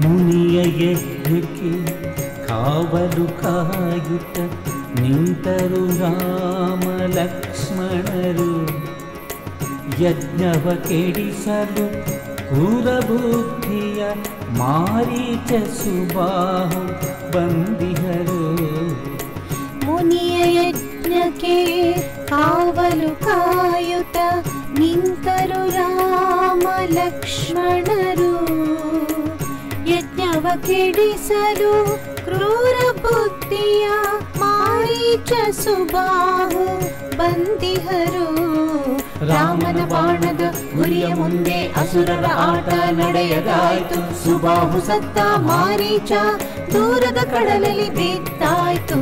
ಮುನಿಯ ಯಜ್ಞಕ್ಕೆ ಕಾವಲು ಕಾಯುತ್ತ ನಿಂತರು ರಾಮ ಲಕ್ಷ್ಮಣರು. ಯಜ್ಞವ ಕೆಡಿಸಲು ಕ್ರೂರಬುದ್ಧಿಯ ಮಾರೀಚ ಸುಬಾಹು ಬಂದಿಹರು. ಮುನಿಯ ಯಜ್ಞಕ್ಕೆ ಕಾವಲು ಕಾಯುತ್ತ ನಿಂತರು ರಾಮ ಲಕ್ಷ್ಮಣರು. ಯಜ್ಞವ ಕೆಡಿಸಲು ಕ್ರೂರ ಬುದ್ಧಿಯ ಮಾರೀಚ ಸುಬಾಹು ಬಂದಿಹರು. ರಾಮನ ಬಾಣದ ಗುರಿಯ ಮುಂದೆ ಅಸುರರ ಆಟ ನಡೆಯದಾಯ್ತು. ಸುಬಾಹು ಸತ್ತ, ಮಾರೀಚ ದೂರದ ಕಡಲಲ್ಲಿ ಬಿದ್ದಾಯ್ತು.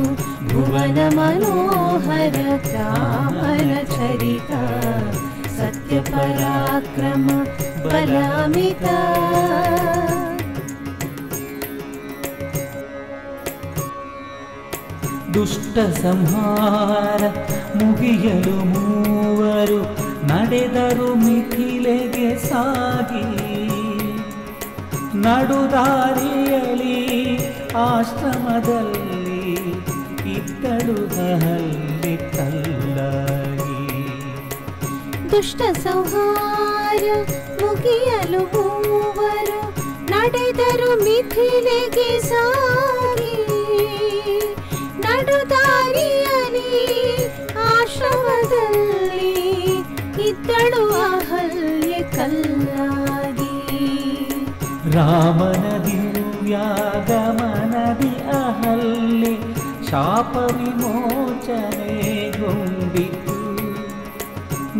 ಭುವನ ಮನೋಹರ ರಾಮನ ಚರಿತ, ಸತ್ಯ ಪರಾಕ್ರಮ ಬಲಾಮಿತ. ದುಷ್ಟ ಸಂಹಾರ ಮುಗಿಯಲು ಮೂವರು ನಡೆದರು ಮಿಥಿಲೆಗೆ ಸಾಗಿ. ನಡುದಾರಿಯಲಿ ಆಶ್ರಮದಲ್ಲಿ ಇದ್ದಳು ಅಹಲ್ಯೆ ಕಲ್ಲಾಗಿ. ದುಷ್ಟ ಸಂಹಾರ ಮುಗಿಯಲು ಮೂವರು ನಡೆದರು ಮಿಥಿಲೆಗೆ ಸಾಗಿ. ನಡುದಾರಿಯಲಿ ಆಶ್ರಮದಲ್ಲಿ ಇದ್ದಳು ಅಹಲ್ಯೆ ಕಲ್ಲಾಗಿ. ರಾಮನ ದಿವ್ಯಾಗಮನದಿ ಅಹಲ್ಯೆ ಶಾಪ ವಿಮೋಚನೆಗೊಂಡಿತು.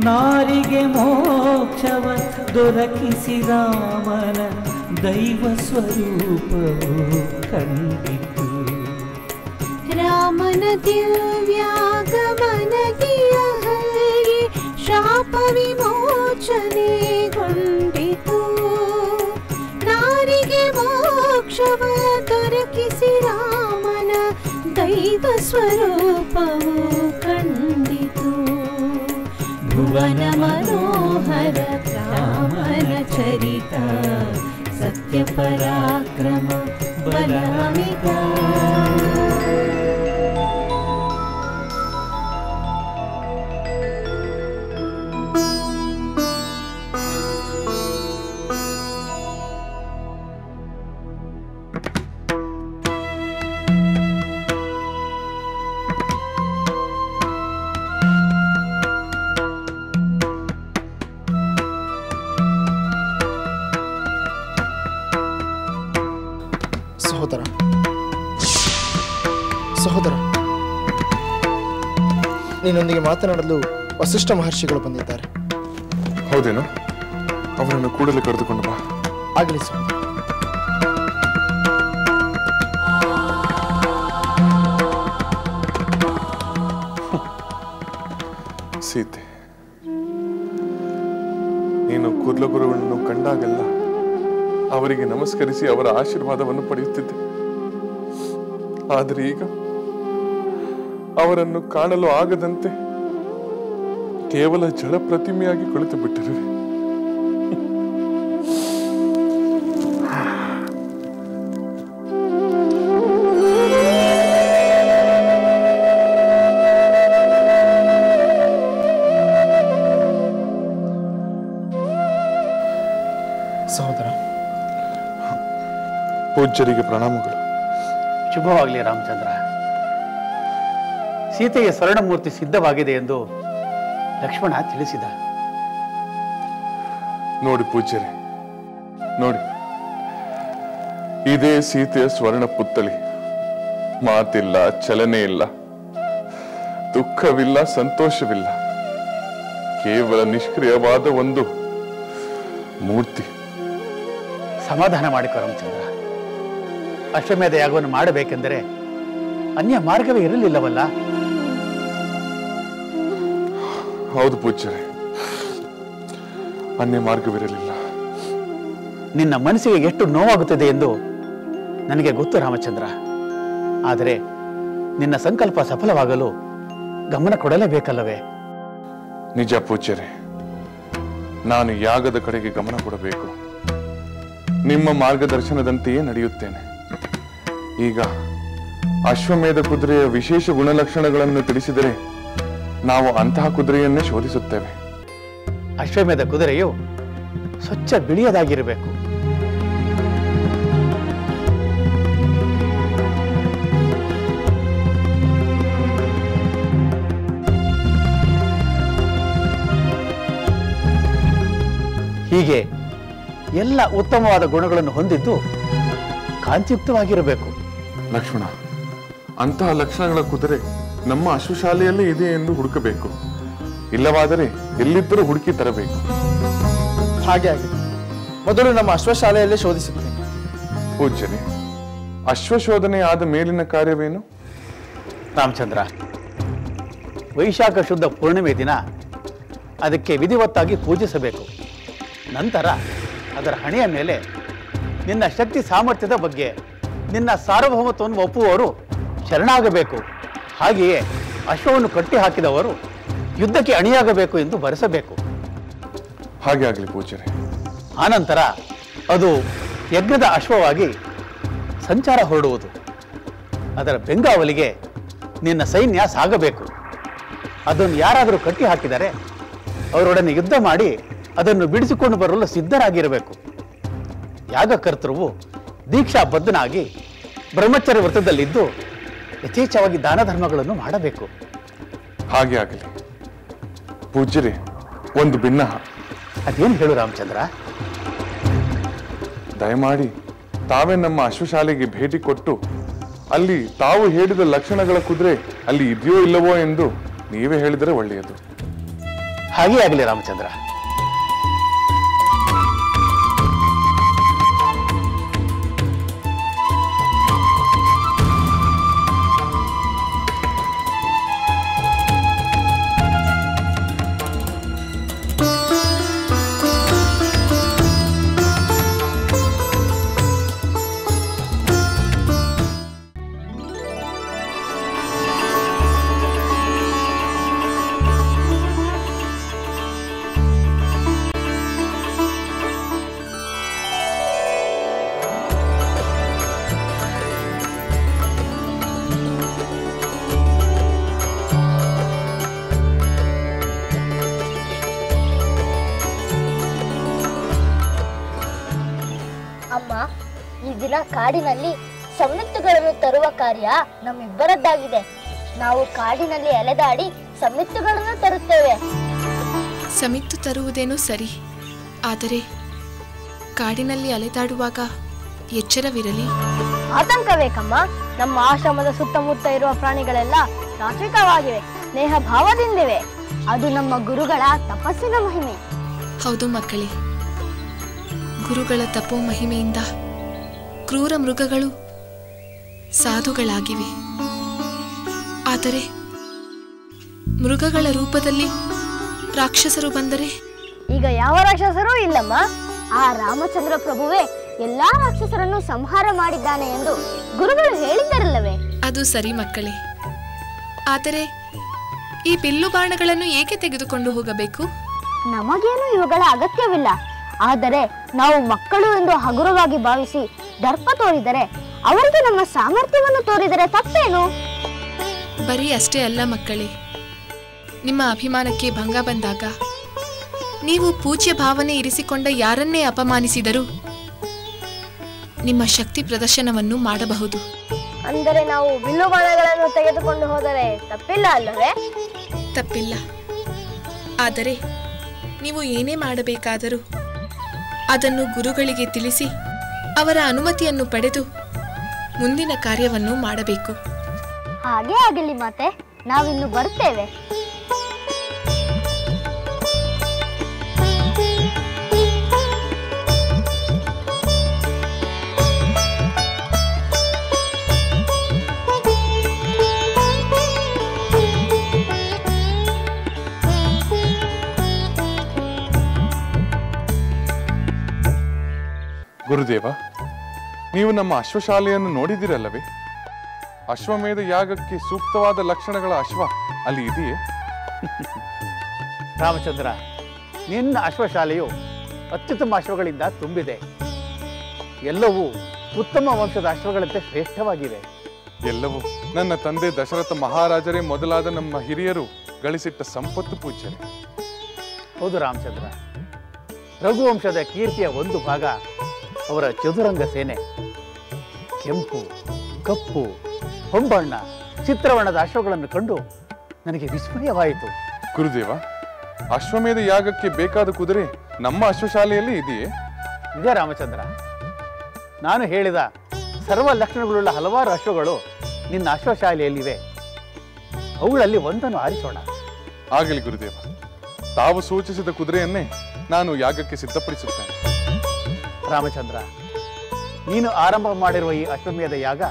ನಾರಿಗೆ ಮೋಕ್ಷವ ದೊರಕಿಸಿ ರಾಮನ ದೈವ ಸ್ವರೂಪವು ಕಂಡಿತು. ರಾಮನ ದಿವ್ಯಾಗಮನದಿ ಅಹಲ್ಯೆ ಶಾಪ ವಿಮೋಚನೆಗೊಂಡಿತು. ನಾರಿಗೆ ಮೋಕ್ಷವ ದೊರಕಿಸಿ ರಾಮನ ದೈವ ಸ್ವರೂಪವು ಕಂಡಿತು. ಭುವನ ಮನೋಹರ ರಾಮನ ಚರಿತ, ಸತ್ಯ ಪರಾಕ್ರಮ ಬಲಾಮಿತ. ಸಹೋದರ, ನಿನ್ನೊಂದಿಗೆ ಮಾತನಾಡಲು ವಸಿಷ್ಠ ಮಹರ್ಷಿಗಳು ಬಂದಿದ್ದಾರೆ. ಹೌದೇನು? ಅವರನ್ನು ಕೂಡಲೇ ಕರೆದುಕೊಂಡು ಬಾ. ಆಗಲಿ ಸಹೋದರ. ಸೀತೆ, ನೀನು ಕುರ್ಲಗುರುವನ್ನು ಕಂಡಾಗೆಲ್ಲ ಅವರಿಗೆ ನಮಸ್ಕರಿಸಿ ಅವರ ಆಶೀರ್ವಾದವನ್ನು ಪಡೆಯುತ್ತಿದ್ದೆ. ಆದರೆ ಈಗ ಅವರನ್ನು ಕಾಣಲು ಆಗದಂತೆ ಕೇವಲ ಜಡ ಪ್ರತಿಮೆಯಾಗಿ ಕುಳಿತು ಬಿಟ್ಟಿರುವೆ. ಸಹೋದರ, ಪೂಜ್ಯರಿಗೆ ಪ್ರಣಾಮಗಳು. ಶುಭವಾಗಲಿ ರಾಮಚಂದ್ರ. ಸೀತೆಯ ಸ್ವರ್ಣಮೂರ್ತಿ ಸಿದ್ಧವಾಗಿದೆ ಎಂದು ಲಕ್ಷ್ಮಣ ತಿಳಿಸಿದ. ನೋಡಿ ಪೂಜ್ಯರೇ, ನೋಡಿ, ಇದೇ ಸೀತೆಯ ಸ್ವರ್ಣ ಪುತ್ಥಳಿ. ಮಾತಿಲ್ಲ, ಚಲನೆ ಇಲ್ಲ, ದುಃಖವಿಲ್ಲ, ಸಂತೋಷವಿಲ್ಲ, ಕೇವಲ ನಿಷ್ಕ್ರಿಯವಾದ ಒಂದು ಮೂರ್ತಿ. ಸಮಾಧಾನ ಮಾಡಿಕೊ ರಾಮಚಂದ್ರ. ಅಶ್ವಮೇಧ ಯಾಗವನ್ನು ಮಾಡಬೇಕೆಂದರೆ ಅನ್ಯ ಮಾರ್ಗವೇ ಇರಲಿಲ್ಲವಲ್ಲ? ಹೌದು ಪೂಜ್ಯರೇ, ಅನ್ಯ ಮಾರ್ಗವಿರಲಿಲ್ಲ. ನಿನ್ನ ಮನಸ್ಸಿಗೆ ಎಷ್ಟು ನೋವಾಗುತ್ತದೆ ಎಂದು ನನಗೆ ಗೊತ್ತು ರಾಮಚಂದ್ರ. ಆದರೆ ನಿನ್ನ ಸಂಕಲ್ಪ ಸಫಲವಾಗಲು ಗಮನ ಕೊಡಲೇಬೇಕಲ್ಲವೇ? ನಿಜ ಪೂಜ್ಯರೇ, ನಾನು ಯಾಗದ ಕಡೆಗೆ ಗಮನ ಕೊಡಬೇಕು. ನಿಮ್ಮ ಮಾರ್ಗದರ್ಶನದಂತೆಯೇ ನಡೆಯುತ್ತೇನೆ. ಈಗ ಅಶ್ವಮೇಧ ಕುದುರೆಯ ವಿಶೇಷ ಗುಣಲಕ್ಷಣಗಳನ್ನು ತಿಳಿಸಿದರೆ ನಾವು ಅಂತಹ ಕುದುರೆಯನ್ನೇ ಶೋಧಿಸುತ್ತೇವೆ. ಅಶ್ವಮೇಧ ಕುದುರೆಯು ಸ್ವಚ್ಛ ಬಿಳಿಯದಾಗಿರಬೇಕು. ಹೀಗೆ ಎಲ್ಲ ಉತ್ತಮವಾದ ಗುಣಗಳನ್ನು ಹೊಂದಿದ್ದು ಕಾಂತಿಯುಕ್ತವಾಗಿರಬೇಕು. ಲಕ್ಷ್ಮಣ, ಅಂತಹ ಲಕ್ಷಣಗಳ ಕುದುರೆ ನಮ್ಮ ಅಶ್ವಶಾಲೆಯಲ್ಲೇ ಇದೆ ಎಂದು ಹುಡುಕಬೇಕು. ಇಲ್ಲವಾದರೆ ಎಲ್ಲಿದ್ದರೂ ಹುಡುಕಿ ತರಬೇಕು. ಹಾಗೆ ಆಗಿದೆ. ಮೊದಲು ನಮ್ಮ ಅಶ್ವಶಾಲೆಯಲ್ಲೇ ಶೋಧಿಸುತ್ತೇನೆ. ಪೂಜ್ಯರೇ, ಅಶ್ವಶೋಧನೆ ಆದ ಮೇಲಿನ ಕಾರ್ಯವೇನು? ರಾಮಚಂದ್ರ, ವೈಶಾಖ ಶುದ್ಧ ಪೂರ್ಣಿಮೆ ದಿನ ಅದಕ್ಕೆ ವಿಧಿವತ್ತಾಗಿ ಪೂಜಿಸಬೇಕು. ನಂತರ ಅದರ ಹಣೆಯ ಮೇಲೆ ನಿನ್ನ ಶಕ್ತಿ ಸಾಮರ್ಥ್ಯದ ಬಗ್ಗೆ, ನಿನ್ನ ಸಾರ್ವಭೌಮತ್ವವನ್ನು ಒಪ್ಪುವವರು ಶರಣಾಗಬೇಕು. ಹಾಗೆಯೇ ಅಶ್ವವನ್ನು ಕಟ್ಟಿ ಹಾಕಿದವರು ಯುದ್ಧಕ್ಕೆ ಅಣಿಯಾಗಬೇಕು ಎಂದು ಬರೆಸಬೇಕು. ಹಾಗೆ ಆಗಲಿ ಪೂಜ್ಯರೇ. ಆನಂತರ ಅದು ಯಜ್ಞದ ಅಶ್ವವಾಗಿ ಸಂಚಾರ ಹೊರಡುವುದು. ಅದರ ಬೆಂಗಾವಲಿಗೆ ನಿನ್ನ ಸೈನ್ಯ ಸಾಗಬೇಕು. ಅದನ್ನು ಯಾರಾದರೂ ಕಟ್ಟಿ ಹಾಕಿದರೆ ಅವರೊಡನೆ ಯುದ್ಧ ಮಾಡಿ ಅದನ್ನು ಬಿಡಿಸಿಕೊಂಡು ಬರಲು ಸಿದ್ಧರಾಗಿರಬೇಕು. ಯಾಗಕರ್ತೃವು ದೀಕ್ಷಾಬದ್ಧನಾಗಿ ಬ್ರಹ್ಮಚರ್ಯ ವ್ರತದಲ್ಲಿದ್ದು ಯಥೇಚ್ಛವಾಗಿ ದಾನ ಧರ್ಮಗಳನ್ನು ಮಾಡಬೇಕು. ಹಾಗೆ ಆಗಲಿ ಪೂಜ್ಯರೇ. ಒಂದು ಭಿನ್ನಹ. ಅದೇನು ಹೇಳು ರಾಮಚಂದ್ರ? ದಯಮಾಡಿ ತಾವೇ ನಮ್ಮ ಅಶ್ವಶಾಲೆಗೆ ಭೇಟಿ ಕೊಟ್ಟು ಅಲ್ಲಿ ತಾವು ಹೇಳಿದ ಲಕ್ಷಣಗಳ ಕುದುರೆ ಅಲ್ಲಿ ಇದೆಯೋ ಇಲ್ಲವೋ ಎಂದು ನೀವೇ ಹೇಳಿದರೆ ಒಳ್ಳೆಯದು. ಹಾಗೇ ಆಗಲಿ ರಾಮಚಂದ್ರ. ಕಾಡಿನಲ್ಲಿ ಸಮಿತ್ತುಗಳನ್ನು ತರುವ ಕಾರ್ಯ ನಮ್ಮಿಬ್ಬರದ್ದಾಗಿದೆ. ನಾವು ಕಾಡಿನಲ್ಲಿ ಅಲೆದಾಡಿ ಸಮಿತ್ತುಗಳನ್ನು ತರುತ್ತೇವೆ. ಸಮಿತ್ತು ತರುವುದೇನೋ ಸರಿ, ಆದರೆ ಕಾಡಿನಲ್ಲಿ ಅಲೆದಾಡುವಾಗ ಎಚ್ಚರವಿರಲಿ. ಆತಂಕವೇಕಮ್ಮ. ನಮ್ಮ ಆಶ್ರಮದ ಸುತ್ತಮುತ್ತ ಇರುವ ಪ್ರಾಣಿಗಳೆಲ್ಲ ಸಾತ್ವಿಕವಾಗಿವೆ, ಸ್ನೇಹ ಭಾವದಿಂದಿವೆ. ಅದು ನಮ್ಮ ಗುರುಗಳ ತಪಸ್ಸಿನ ಮಹಿಮೆ. ಹೌದು ಮಕ್ಕಳೇ, ಗುರುಗಳ ತಪೋ ಮಹಿಮೆಯಿಂದ ಕ್ರೂರ ಮೃಗಗಳು ಸಾಧುಗಳಾಗಿವೆ. ಆದರೆ ಮೃಗಗಳ ರೂಪದಲ್ಲಿ ರಾಕ್ಷಸರು ಬಂದರೆ? ಈಗ ಯಾವ ರಾಕ್ಷಸರೂ ಇಲ್ಲಮ್ಮ. ಆ ರಾಮಚಂದ್ರ ಪ್ರಭುವೇ ಎಲ್ಲಾ ರಾಕ್ಷಸರನ್ನು ಸಂಹಾರ ಮಾಡಿದ್ದಾನೆ ಎಂದು ಗುರುಗಳು ಹೇಳಿದ್ದರಲ್ಲವೇ? ಅದು ಸರಿ ಮಕ್ಕಳೇ, ಆದರೆ ಈ ಬಿಲ್ಲು ಬಾಣಗಳನ್ನು ಏಕೆ ತೆಗೆದುಕೊಂಡು ಹೋಗಬೇಕು? ನಮಗೇನು ಇವುಗಳ ಅಗತ್ಯವಿಲ್ಲ. ಆದರೆ ನಾವು ಮಕ್ಕಳು ಎಂದು ಹಗುರವಾಗಿ ಭಾವಿಸಿ ದರ್ಪ ತೋರಿದರೆ, ಅವರಿಗೆ ನಮ್ಮ ಸಾಮರ್ಥ್ಯವನ್ನು ತೋರಿದರೆ ತಪ್ಪೇನು? ಬರೀ ಅಷ್ಟೇ ಅಲ್ಲ ಮಕ್ಕಳೇ, ನಿಮ್ಮ ಅಭಿಮಾನಕ್ಕೆ ಭಂಗ ಬಂದಾಗ ನೀವು ಪೂಜ್ಯ ಭಾವನೆ ಇರಿಸಿಕೊಂಡ ಯಾರನ್ನೇ ಅಪಮಾನಿಸಿದರೂ ನಿಮ್ಮ ಶಕ್ತಿ ಪ್ರದರ್ಶನವನ್ನು ಮಾಡಬಹುದು. ಅಂದರೆ ನಾವು ಬಿಲ್ಲು ಬಾಣಗಳನ್ನು ತೆಗೆದುಕೊಂಡು ಹೋದರೆ ತಪ್ಪಿಲ್ಲ ಅಲ್ಲವೇ? ತಪ್ಪಿಲ್ಲ. ಆದರೆ ನೀವು ಏನೇ ಮಾಡಬೇಕಾದರೂ ಅದನ್ನು ಗುರುಗಳಿಗೆ ತಿಳಿಸಿ ಅವರ ಅನುಮತಿಯನ್ನು ಪಡೆದು ಮುಂದಿನ ಕಾರ್ಯವನ್ನು ಮಾಡಬೇಕು. ಹಾಗೇ ಆಗಲಿ ಮಾತೆ, ನಾವಿನ್ನು ಬರ್ತೇವೆ. ಗುರುದೇವ, ನೀವು ನಮ್ಮ ಅಶ್ವಶಾಲೆಯನ್ನು ನೋಡಿದಿರಲ್ಲವೇ? ಅಶ್ವಮೇಧ ಯಾಗಕ್ಕೆ ಸೂಕ್ತವಾದ ಲಕ್ಷಣಗಳ ಅಶ್ವ ಅಲ್ಲಿ ಇದೆಯೇ? ರಾಮಚಂದ್ರ, ನಿನ್ನ ಅಶ್ವಶಾಲೆಯು ಅತ್ಯುತ್ತಮ ಅಶ್ವಗಳಿಂದ ತುಂಬಿದೆ. ಎಲ್ಲವೂ ಉತ್ತಮ ವಂಶದ ಅಶ್ವಗಳಂತೆ ಶ್ರೇಷ್ಠವಾಗಿವೆ. ಎಲ್ಲವೂ ನನ್ನ ತಂದೆ ದಶರಥ ಮಹಾರಾಜರೇ ಮೊದಲಾದ ನಮ್ಮ ಹಿರಿಯರು ಗಳಿಸಿಟ್ಟ ಸಂಪತ್ತು ಪೂಜ್ಯರೇ. ಹೌದು ರಾಮಚಂದ್ರ, ರಘುವಂಶದ ಕೀರ್ತಿಯ ಒಂದು ಭಾಗ ಅವರ ಚದುರಂಗ ಸೇನೆ. ಕೆಂಪು, ಕಪ್ಪು, ಹೊಂಬಣ್ಣ, ಚಿತ್ರವರ್ಣದ ಅಶ್ವಗಳನ್ನು ಕಂಡು ನನಗೆ ವಿಸ್ಮಯವಾಯಿತು. ಗುರುದೇವ, ಅಶ್ವಮೇಧ ಯಾಗಕ್ಕೆ ಬೇಕಾದ ಕುದುರೆ ನಮ್ಮ ಅಶ್ವಶಾಲೆಯಲ್ಲಿ ಇದೆಯೇ? ನಿಜ ರಾಮಚಂದ್ರ, ನಾನು ಹೇಳಿದ ಸರ್ವ ಲಕ್ಷಣಗಳುಳ್ಳ ಹಲವಾರು ಅಶ್ವಗಳು ನಿನ್ನ ಅಶ್ವಶಾಲೆಯಲ್ಲಿವೆ. ಅವುಗಳಲ್ಲಿ ಒಂದನ್ನು ಆರಿಸೋಣ. ಆಗಲಿ ಗುರುದೇವ, ತಾವು ಸೂಚಿಸಿದ ಕುದುರೆಯನ್ನೇ ನಾನು ಯಾಗಕ್ಕೆ ಸಿದ್ಧಪಡಿಸುತ್ತೇನೆ. ರಾಮಚಂದ್ರ, ನೀನು ಆರಂಭ ಮಾಡಿರುವ ಈ ಅಶ್ವಮೇಧ ಯಾಗ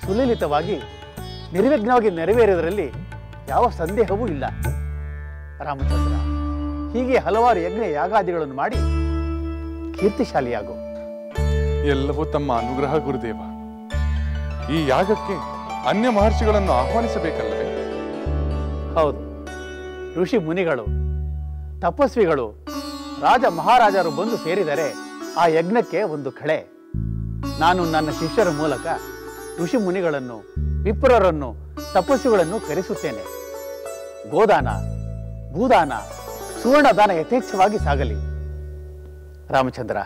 ಸುಲಲಿತವಾಗಿ ನಿರ್ವಿಘ್ನವಾಗಿ ನೆರವೇರುವುದರಲ್ಲಿ ಯಾವ ಸಂದೇಹವೂ ಇಲ್ಲ. ರಾಮಚಂದ್ರ, ಹೀಗೆ ಹಲವಾರು ಯಜ್ಞ ಯಾಗಾದಿಗಳನ್ನು ಮಾಡಿ ಕೀರ್ತಿಶಾಲಿಯಾಗು. ಎಲ್ಲವೂ ತಮ್ಮ ಅನುಗ್ರಹ ಗುರುದೇವ. ಈ ಯಾಗಕ್ಕೆ ಅನ್ಯ ಮಹರ್ಷಿಗಳನ್ನು ಆಹ್ವಾನಿಸಬೇಕಲ್ಲವೇ? ಹೌದು, ಋಷಿ ಮುನಿಗಳು, ತಪಸ್ವಿಗಳು, ರಾಜ ಮಹಾರಾಜರು ಬಂದು ಸೇರಿದರೆ ಆ ಯಜ್ಞಕ್ಕೆ ಒಂದು ಕಳೆ. ನಾನು ನನ್ನ ಶಿಷ್ಯರ ಮೂಲಕ ಋಷಿ ಮುನಿಗಳನ್ನು, ವಿಪ್ರರನ್ನು, ತಪಸ್ವಿಗಳನ್ನು ಕರೆಸುತ್ತೇನೆ. ಗೋದಾನ, ಭೂದಾನ, ಸುವರ್ಣದಾನ ಯಥೇಚ್ಛವಾಗಿ ಸಾಗಲಿ. ರಾಮಚಂದ್ರ,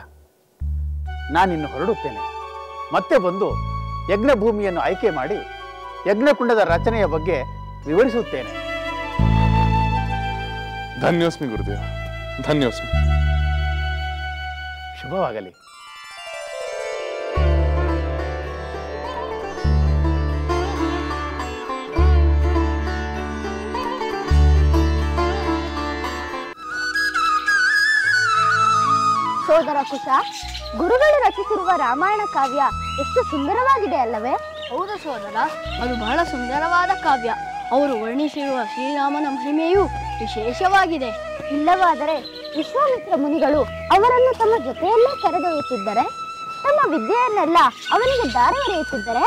ನಾನಿನ್ನು ಹೊರಡುತ್ತೇನೆ. ಮತ್ತೆ ಬಂದು ಯಜ್ಞ ಭೂಮಿಯನ್ನು ಆಯ್ಕೆ ಮಾಡಿ ಯಜ್ಞಕುಂಡದ ರಚನೆಯ ಬಗ್ಗೆ ವಿವರಿಸುತ್ತೇನೆ. ಧನ್ಯೋಸ್ಮಿ ಗುರುದೇವ, ಧನ್ಯೋಸ್ಮಿ. ಶುಭವಾಗಲಿ. ಸೋದರ ಕುಶ, ಗುರುಗಳು ರಚಿಸಿರುವ ರಾಮಾಯಣ ಕಾವ್ಯ ಎಷ್ಟು ಸುಂದರವಾಗಿದೆ ಅಲ್ಲವೇ? ಹೌದು ಸೋದರ, ಅದು ಬಹಳ ಸುಂದರವಾದ ಕಾವ್ಯ. ಅವರು ವರ್ಣಿಸಿರುವ ಶ್ರೀರಾಮನ ಮಹಿಮೆಯು ವಿಶೇಷವಾಗಿದೆ. ಇಲ್ಲವಾದರೆ ವಿಶ್ವಾಮಿತ್ರ ಮುನಿಗಳು ಅವರನ್ನು ತಮ್ಮ ಜೊತೆಯಲ್ಲೇ ಕರೆದೊಯ್ಯುತ್ತಿದ್ದರೆ, ತಮ್ಮ ವಿದ್ಯೆಯನ್ನೆಲ್ಲ ಅವನಿಗೆ ದಾರಿ ಎರೆಯುತ್ತಿದ್ದರೆ,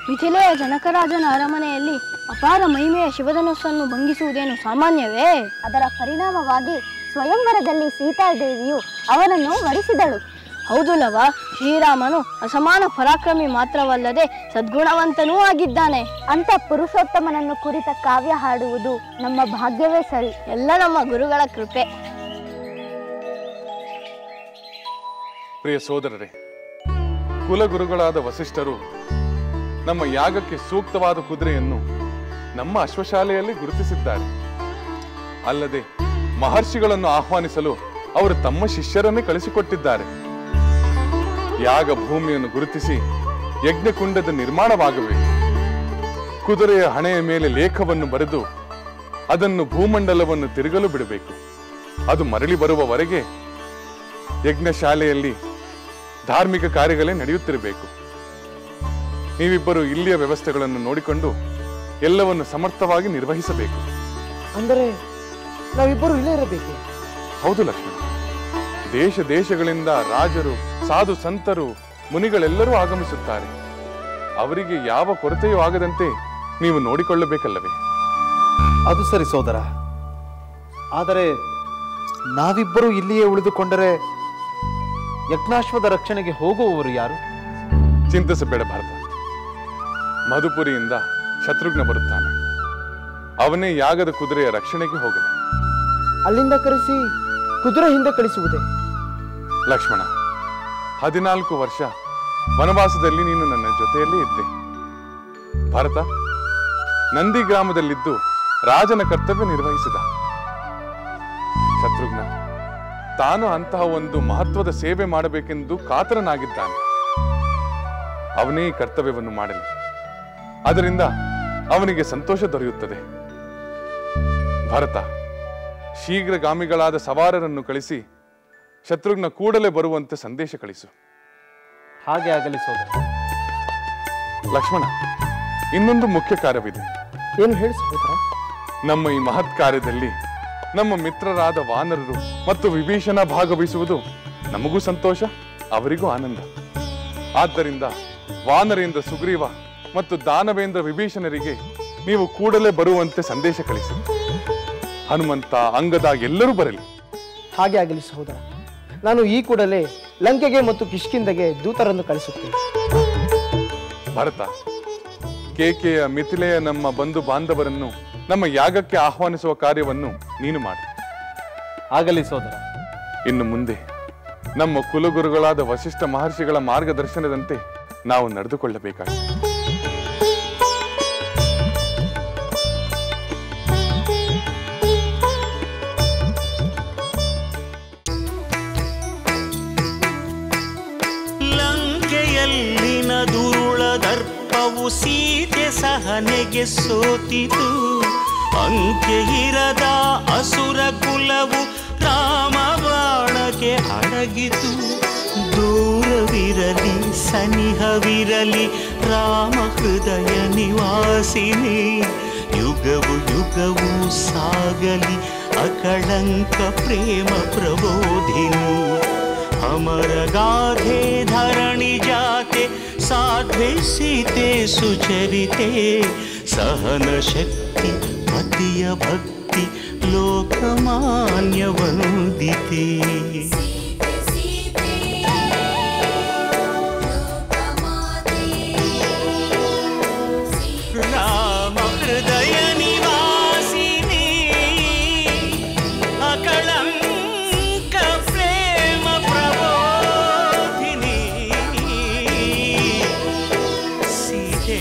ಮಿಥಿಲೆಯ ಜನಕರಾಜನ ಅರಮನೆಯಲ್ಲಿ ಅಪಾರ ಮಹಿಮೆಯ ಶಿವಧನುಸ್ಸನ್ನು ಭಂಗಿಸುವುದೇನು ಸಾಮಾನ್ಯವೇ? ಅದರ ಪರಿಣಾಮವಾಗಿ ಸ್ವಯಂವರದಲ್ಲಿ ಸೀತಾದೇವಿಯು ಅವನನ್ನು ವರಿಸಿದಳು. ಹೌದು ಲವ, ಶ್ರೀರಾಮನು ಅಸಮಾನ ಪರಾಕ್ರಮಿ ಮಾತ್ರವಲ್ಲದೆ ಸದ್ಗುಣವಂತನೂ ಆಗಿದ್ದಾನೆ. ಅಂತ ಪುರುಷೋತ್ತಮನನ್ನು ಕುರಿತ ಕಾವ್ಯ ಹಾಡುವುದು ನಮ್ಮ ಭಾಗ್ಯವೇ ಸರಿ. ಎಲ್ಲ ನಮ್ಮ ಗುರುಗಳ ಕೃಪೆ. ಪ್ರಿಯ ಸೋದರರೇ, ಕುಲಗುರುಗಳಾದ ವಸಿಷ್ಠರು ನಮ್ಮ ಯಾಗಕ್ಕೆ ಸೂಕ್ತವಾದ ಕುದುರೆಯನ್ನು ನಮ್ಮ ಅಶ್ವಶಾಲೆಯಲ್ಲಿ ಗುರುತಿಸಿದ್ದಾರೆ. ಅಲ್ಲದೆ ಮಹರ್ಷಿಗಳನ್ನು ಆಹ್ವಾನಿಸಲು ಅವರು ತಮ್ಮ ಶಿಷ್ಯರನ್ನೇ ಕಳಿಸಿಕೊಟ್ಟಿದ್ದಾರೆ. ಯಾಗ ಭೂಮಿಯನ್ನು ಗುರುತಿಸಿ ಯಜ್ಞಕುಂಡದ ನಿರ್ಮಾಣವಾಗಬೇಕು. ಕುದುರೆಯ ಹಣೆಯ ಮೇಲೆ ಲೇಖವನ್ನು ಬರೆದು ಅದನ್ನು ಭೂಮಂಡಲವನ್ನು ತಿರುಗಲು ಬಿಡಬೇಕು. ಅದು ಮರಳಿ ಬರುವವರೆಗೆ ಯಜ್ಞಶಾಲೆಯಲ್ಲಿ ಧಾರ್ಮಿಕ ಕಾರ್ಯಗಳೇ ನಡೆಯುತ್ತಿರಬೇಕು. ನೀವಿಬ್ಬರು ಇಲ್ಲಿಯ ವ್ಯವಸ್ಥೆಗಳನ್ನು ನೋಡಿಕೊಂಡು ಎಲ್ಲವನ್ನು ಸಮರ್ಥವಾಗಿ ನಿರ್ವಹಿಸಬೇಕು. ಅಂದರೆ ನಾವಿಬ್ಬರು ಇಲ್ಲೇ ಇರಬೇಕು? ಹೌದು ಲಕ್ಷ್ಮಣ, ದೇಶ ದೇಶಗಳಿಂದ ರಾಜರು, ಸಾಧು ಸಂತರು, ಮುನಿಗಳೆಲ್ಲರೂ ಆಗಮಿಸುತ್ತಾರೆ. ಅವರಿಗೆ ಯಾವ ಕೊರತೆಯೂ ಆಗದಂತೆ ನೀವು ನೋಡಿಕೊಳ್ಳಬೇಕಲ್ಲವೇ? ಅದು ಸರಿ ಸೋದರ, ಆದರೆ ನಾವಿಬ್ಬರು ಇಲ್ಲಿಯೇ ಉಳಿದುಕೊಂಡರೆ ಯಜ್ಞಾಶ್ವದ ರಕ್ಷಣೆಗೆ ಹೋಗುವವರು ಯಾರು? ಚಿಂತಿಸಬೇಡ ಭರತ. ಮಧುಪುರಿಯಿಂದ ಶತ್ರುಘ್ನ ಬರುತ್ತಾನೆ. ಅವನೇ ಯಾಗದ ಕುದುರೆಯ ರಕ್ಷಣೆಗೆ ಹೋಗಲಿ. ಅಲ್ಲಿಂದ ಕರೆಸಿ ಕುದುರೆ ಹಿಂದೆ ಕಳಿಸುವುದೇ? ಲಕ್ಷ್ಮಣ, 14 ವರ್ಷ ವನವಾಸದಲ್ಲಿ ನೀನು ನನ್ನ ಜೊತೆಯಲ್ಲೇ ಇದ್ದೆ. ಭರತ ನಂದಿ ಗ್ರಾಮದಲ್ಲಿದ್ದು ರಾಜನ ಕರ್ತವ್ಯ ನಿರ್ವಹಿಸಿದ. ಶತ್ರುಘ್ನ ತಾನು ಅಂತಹ ಒಂದು ಮಹತ್ವದ ಸೇವೆ ಮಾಡಬೇಕೆಂದು ಕಾತರನಾಗಿದ್ದಾನೆ. ಅವನೇ ಈ ಕರ್ತವ್ಯವನ್ನು ಮಾಡಲಿ. ಅದರಿಂದ ಅವನಿಗೆ ಸಂತೋಷ ದೊರೆಯುತ್ತದೆ. ಭರತ, ಶೀಘ್ರಗಾಮಿಗಳಾದ ಸವಾರರನ್ನು ಕಳಿಸಿ ಶತ್ರುಘ್ನ ಕೂಡಲೇ ಬರುವಂತೆ ಸಂದೇಶ ಕಳಿಸು. ಹಾಗೆ ಆಗಲಿ ಸೋದರ. ಲಕ್ಷ್ಮಣ, ಇನ್ನೊಂದು ಮುಖ್ಯ ಕಾರ್ಯವಿದೆ. ಏನು ಹೇಳಿ ಸಹೋದರ? ನಮ್ಮ ಈ ಮಹತ್ ಕಾರ್ಯದಲ್ಲಿ ನಮ್ಮ ಮಿತ್ರರಾದ ವಾನರರು ಮತ್ತು ವಿಭೀಷಣ ಭಾಗವಹಿಸುವುದು ನಮಗೂ ಸಂತೋಷ, ಅವರಿಗೂ ಆನಂದ. ಆದ್ದರಿಂದ ವಾನರೇಂದ್ರ ಸುಗ್ರೀವ ಮತ್ತು ದಾನವೇಂದ್ರ ವಿಭೀಷಣರಿಗೆ ನೀವು ಕೂಡಲೇ ಬರುವಂತೆ ಸಂದೇಶ ಕಳಿಸಿ. ಹನುಮಂತ, ಅಂಗದ ಎಲ್ಲರೂ ಬರಲಿ. ಹಾಗೆ ಆಗಲಿ ಸಹೋದರ. ನಾನು ಈ ಕೂಡಲೇ ಲಂಕೆಗೆ ಮತ್ತು ಕಿಷ್ಕಿಂಧೆಗೆ ದೂತರನ್ನು ಕಳಿಸುತ್ತೇನೆ. ಭರತ, ಕೇಕೆಯ ಮಿಥಿಲೆಯ ನಮ್ಮ ಬಂಧು ಬಾಂಧವರನ್ನು ನಮ್ಮ ಯಾಗಕ್ಕೆ ಆಹ್ವಾನಿಸುವ ಕಾರ್ಯವನ್ನು ನೀನು ಮಾಡಿ. ಆಗಲಿ ಸೋದರ. ಇನ್ನು ಮುಂದೆ ನಮ್ಮ ಕುಲಗುರುಗಳಾದ ವಸಿಷ್ಠ ಮಹರ್ಷಿಗಳ ಮಾರ್ಗದರ್ಶನದಂತೆ ನಾವು ನಡೆದುಕೊಳ್ಳಬೇಕಾಗಿದೆ. ಲಂಕೆಯಲ್ಲಿನ ದುರುಳ ದರ್ಪವು ಸೀತೆ ಸಹನೆಗೆ ಸೋತಿತು. ಅಂಕೆ ಇರದ ಅಸುರ ಕುಲವು ರಾಮ ಬಾಣಕ್ಕೆ ಅಡಗಿತು. ದೂರವಿರಲಿ ಸನಿಹವಿರಲಿ ರಾಮ ಹೃದಯ ನಿವಾಸಿನಿ. ಯುಗವು ಯುಗವು ಸಾಗಲಿ ಅಕಳಂಕ ಪ್ರೇಮ ಪ್ರಬೋಧಿನಿ. ಅಮರ ಗಾಧೆ ಧರಣಿ ಜಾತೆ ಸಾಧ್ವೆ ಸೀತೆ ಸುಚರಿತೆ. ಸಹನ ಶಕ್ತಿ ಪತಿಯ ಭಕ್ತಿ ಲೋಕಮಾನ್ಯ ವಂದಿತೆ. ರಾಮ ಹೃದಯ ನಿವಾಸಿನಿ ಅಕಳಂಕ ಪ್ರೇಮ ಪ್ರಬೋಧಿನಿ. ಸೀತೆ